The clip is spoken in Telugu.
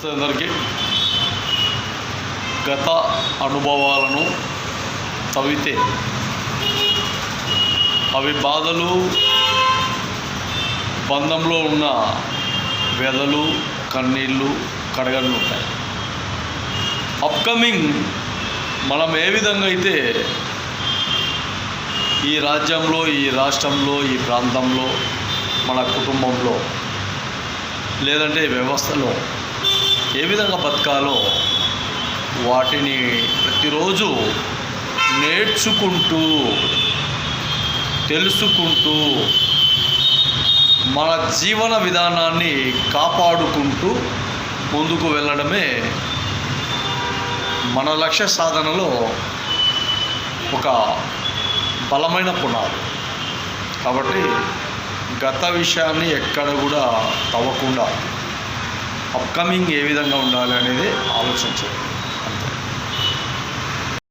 అందరికీ గత అనుభవాలను తవ్వితే అవి బాధలు, బంధంలో ఉన్న వ్యధలు, కన్నీళ్ళు, కడగళ్ళు ఉంటాయి. అప్కమింగ్ మనం ఏ విధంగా అయితే ఈ రాజ్యంలో, ఈ రాష్ట్రంలో, ఈ ప్రాంతంలో, మన కుటుంబంలో లేదంటే వ్యవస్థలో ఏ విధంగా బతకాలో వాటిని ప్రతిరోజు నేర్చుకుంటూ, తెలుసుకుంటూ, మన జీవన విధానాన్ని కాపాడుకుంటూ ముందుకు వెళ్ళడమే మన లక్ష్య సాధనలో ఒక బలమైన పునాది. కాబట్టి గత విషయాన్ని ఎక్కడ కూడా తవ్వకుండా అప్కమింగ్ ఏ విధంగా ఉండాలి అనేది ఆలోచించాలి అంతే.